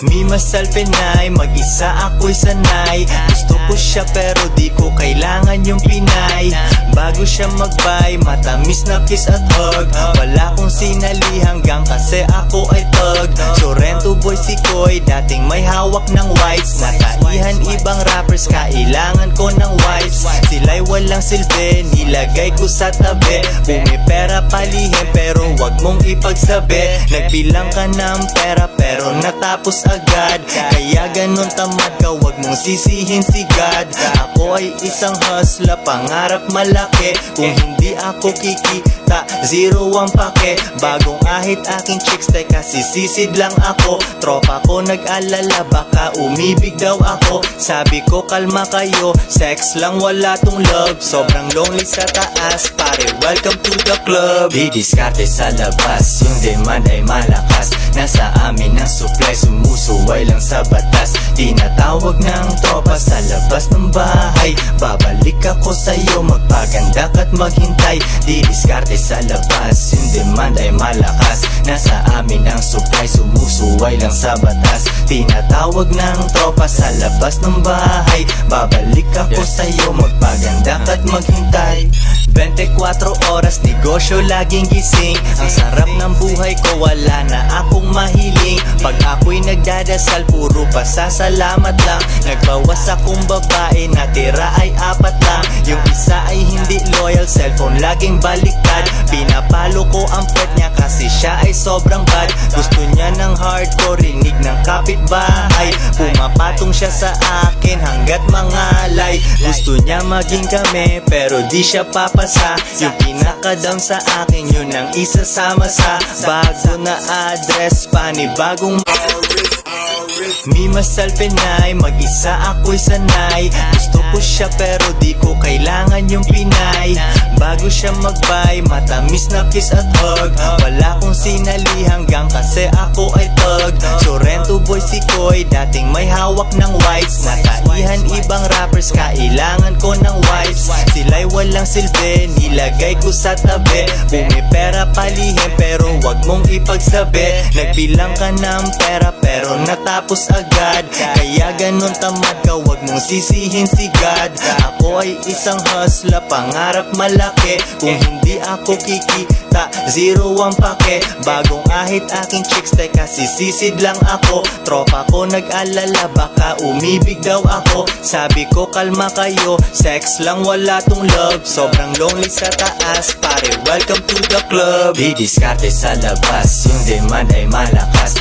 Mimasalpenay, mag-isa ako'y sanay. Gusto ko siya pero di ko kailangan yung Pinay. Bago siya mag-bye, matamis na kiss at hug. Wala kong sinali hanggang kasi ako ay thug. Sorrento boy si Koy, dating may hawak ng wipes. Nakaihan ibang rappers, kailangan ko ng wipes. Sila'y walang silbi, nilagay ko sa tabi. Bumipera palihim pero wag mong ipagsabi. Nagbilang ka ng pera pero natapos agad. Kaya ganun tamad ka, wag mong sisihin si God. Ako ay isang hustler, pangarap malaki. Kung hindi ako kikita, zero ang pake. Bagong ahit aking chicks, teka sisisid lang ako. Tropa ko nag-alala, baka umibig daw ako. Sabi ko kalma kayo, sex lang wala tong love. Sobrang lonely sa taas, pare welcome to the club. Di diskarte sa labas, yung demand ay malakas. Nasa amin ang supply, sumusuway lang sa batas. Tinatawag ng tropa sa labas ng bahay. Babalik ako sa'yo, magpaganda ka't maghintay. Di diskarte sa labas, yung demand ay malakas. Nasa amin ang supply, sumusuway lang sa batas. Tinatawag ng tropa sa labas ng bahay. Babalik ako sa'yo, magpaganda ka't maghintay. 24 oras, negosyo laging gising. Ang sarap ng buhay ko, wala na akong mahiling. Pag ako'y nagdadasal, puro pasasalamat lang. Nagbawas akong babae, natira ay 4 lang. Yung isa ay hindi loyal, cellphone laging baliktad. Pinapalo ko ang pet niya kasi siya ay sobrang bad. Gusto niya ng hardcore, rinig ng kapitbahay. Pumapatong siya sa akin hanggat mangalay. Gusto niya maging kami pero di siya papasa. Yung pinaka-down sa akin, yun ang isasama sa bago na address, panibagong Mimasalpenay, mag-isa ako'y sanay. Gusto ko siya pero di ko kailangan yung Pinay. Bago siya mag-bye, matamis na kiss at hug. Wala kong sinali hanggang kasi ako ay thug. Sorrento boy si Koy, dating may hawak ng wipes. Nakaihan ibang rappers, kailangan ko ng wipes. Sila'y walang silbi, nilagay ko sa tabi. Bumipera palihim pero wag mong ipagsabi. Nagbilang ka ng pera pero natapos agad. Kaya ganun tamad ka, wag mong sisihin si God. Ako ay isang hustler, pangarap malaki. Kung hindi ako kikita, zero ang pake. Bagong ahit aking chicks, teka sisisid lang ako. Tropa ko nag-alala, baka umibig daw ako. Sabi ko kalma kayo, sex lang wala tong love. Sobrang lonely sa taas, pare welcome to the club. Di diskarte sa labas, yung demand ay malakas.